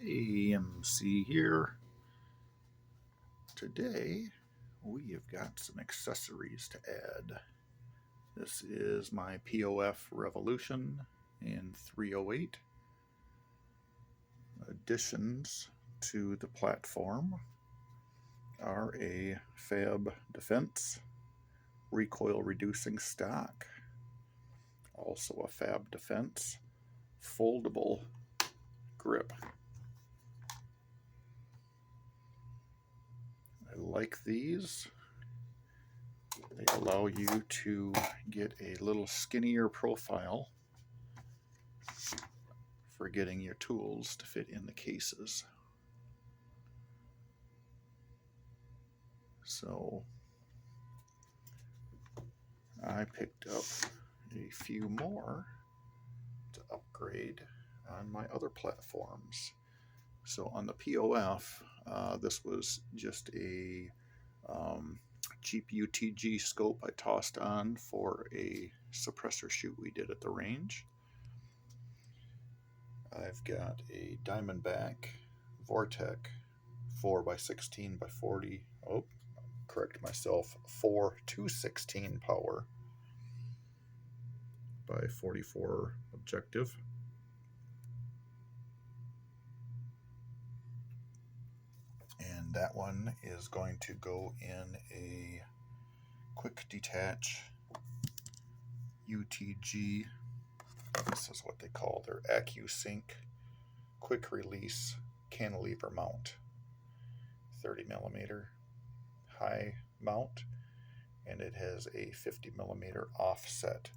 AMC here. Today we have got some accessories to add. This is my POF Revolution in 308. Additions to the platform are a F.A.B defense, recoil reducing stock, also a F.A.B defense, foldable grip. I like these. They allow you to get a little skinnier profile for getting your tools to fit in the cases. So I picked up a few more to upgrade on my other platforms. So on the POF, this was just a cheap UTG scope I tossed on for a suppressor shoot we did at the range. I've got a Diamondback Vortec 4x16x40, correct myself, 4-216 power by 44 objective. And that one is going to go in a quick detach UTG. This is what they call their AccuSync quick release cantilever mount. 30mm high mount, and it has a 50mm offset.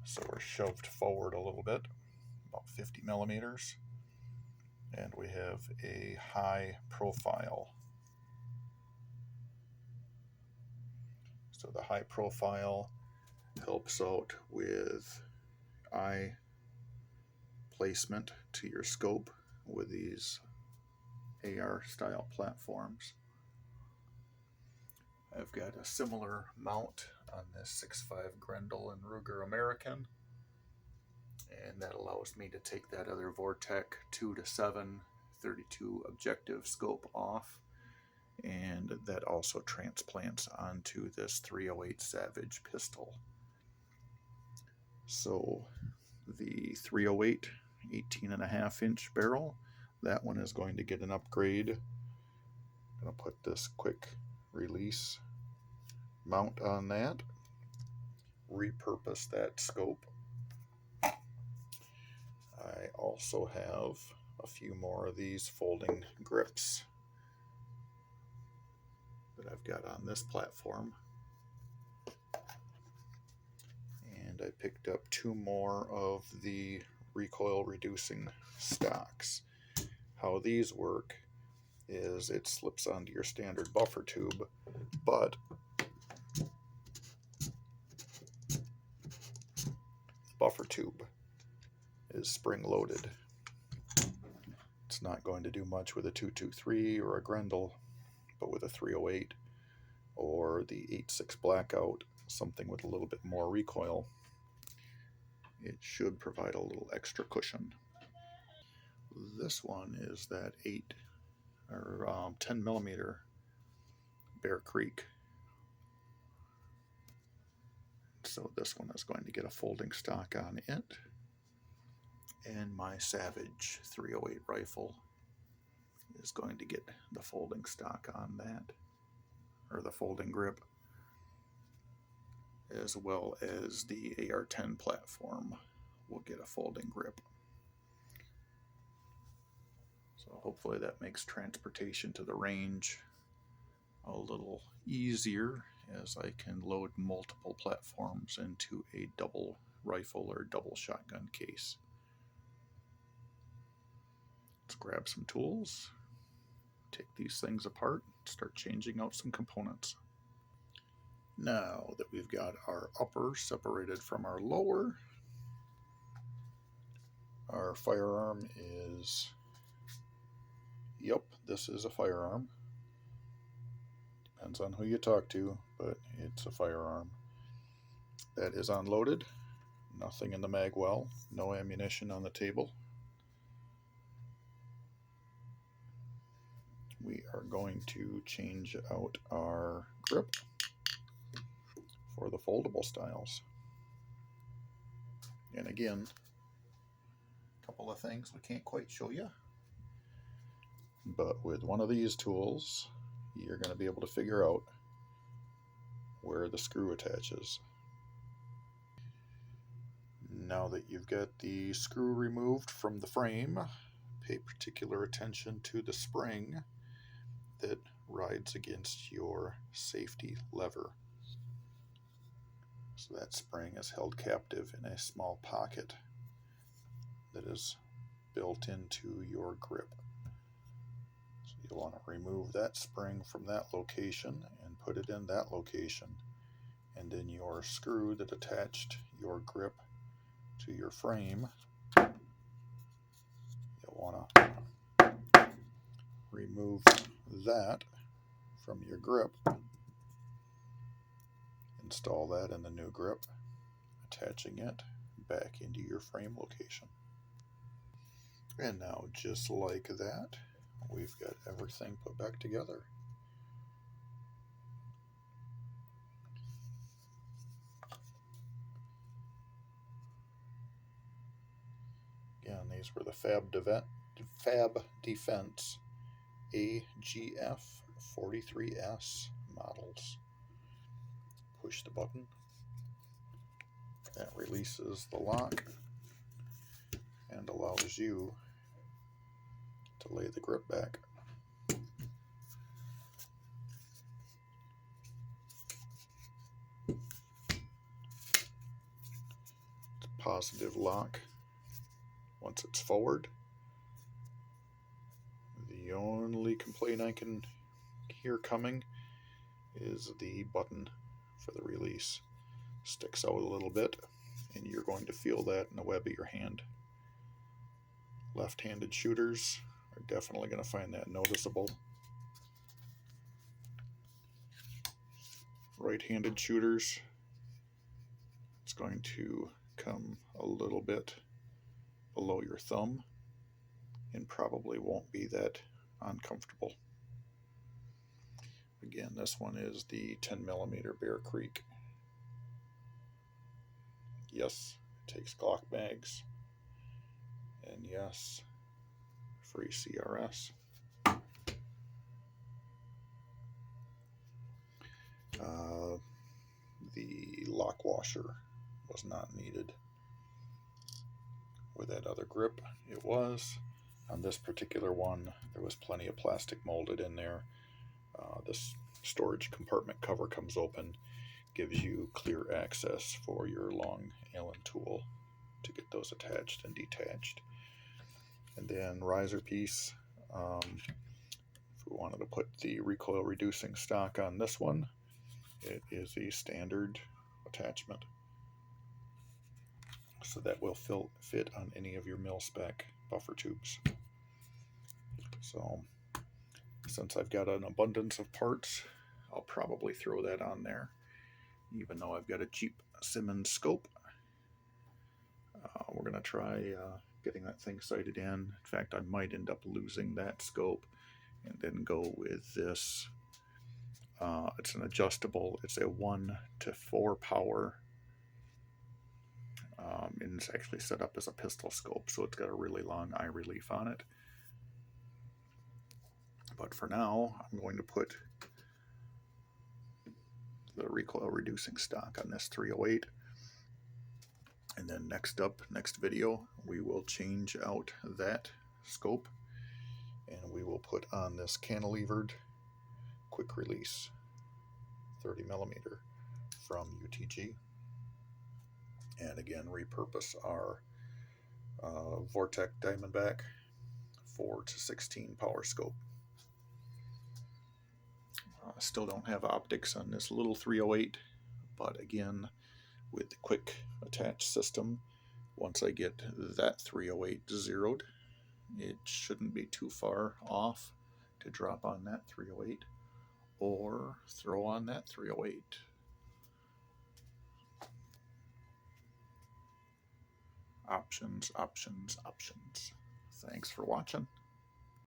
So we're shoved forward a little bit, about 50mm, and we have a high profile. So the high profile helps out with eye placement to your scope with these AR style platforms. I've got a similar mount on this 6.5 Grendel and Ruger American, and that allows me to take that other Vortec 2-7 32 objective scope off, and that also transplants onto this 308 Savage pistol. So the 308 18.5-inch barrel, that one is going to get an upgrade. I'm going to put this quick release mount on that, repurpose that scope. I also have a few more of these folding grips that I've got on this platform. And I picked up 2 more of the recoil reducing stocks. How these work is it slips onto your standard buffer tube, but the buffer tube is spring loaded. It's not going to do much with a 223 or a Grendel, but with a 308 or the 8.6 Blackout, something with a little bit more recoil, it should provide a little extra cushion. This one is that 10mm Bear Creek. So this one is going to get a folding stock on it. And my Savage 308 rifle is going to get the folding stock on that, or the folding grip, as well as the AR-10 platform will get a folding grip. So hopefully that makes transportation to the range a little easier, as I can load multiple platforms into a double rifle or double shotgun case. Let's grab some tools, take these things apart, start changing out some components. Now that we've got our upper separated from our lower, our firearm is, yep, this is a firearm. Depends on who you talk to, but it's a firearm. That is unloaded, nothing in the mag well, no ammunition on the table. we are going to change out our grip for the foldable styles. And again, a couple of things we can't quite show you, but with one of these tools, you're going to be able to figure out where the screw attaches. Now that you've got the screw removed from the frame, pay particular attention to the spring that rides against your safety lever. So that spring is held captive in a small pocket that is built into your grip. So you'll want to remove that spring from that location and put it in that location. And then your screw that attached your grip to your frame, you'll want to remove that from your grip, install that in the new grip, attaching it back into your frame location. And now, just like that, we've got everything put back together. Again, these were the F.A.B Defense AGF 43S models. Push the button. That releases the lock and allows you to lay the grip back. It's a positive lock once it's forward. The only complaint I can hear coming is the button for the release sticks out a little bit, and you're going to feel that in the web of your hand. Left-handed shooters are definitely going to find that noticeable. Right-handed shooters, it's going to come a little bit below your thumb and probably won't be that uncomfortable. Again, this one is the 10mm Bear Creek. Yes, it takes Glock bags, and yes, free CRS. The lock washer was not needed. With that other grip, it was. On this particular one, there was plenty of plastic molded in there. This storage compartment cover comes open, gives you clear access for your long Allen tool to get those attached and detached. And then riser piece, if we wanted to put the recoil reducing stock on this one, it is a standard attachment. So that will fit on any of your mil-spec buffer tubes. So since I've got an abundance of parts, I'll probably throw that on there, even though I've got a cheap Simmons scope. We're going to try getting that thing sighted in. In fact, I might end up losing that scope and then go with this. It's an adjustable, it's a 1 to 4 power, and it's actually set up as a pistol scope, so it's got a really long eye relief on it. But for now, I'm going to put the recoil reducing stock on this 308. And then next video, we will change out that scope and we will put on this cantilevered quick release 30mm from UTG. And again, repurpose our Vortec Diamondback 4 to 16 power scope. I still don't have optics on this little 308, but again, with the quick attach system, once I get that 308 zeroed, it shouldn't be too far off to drop on that 308 or throw on that 308. Options, options, options. Thanks for watching.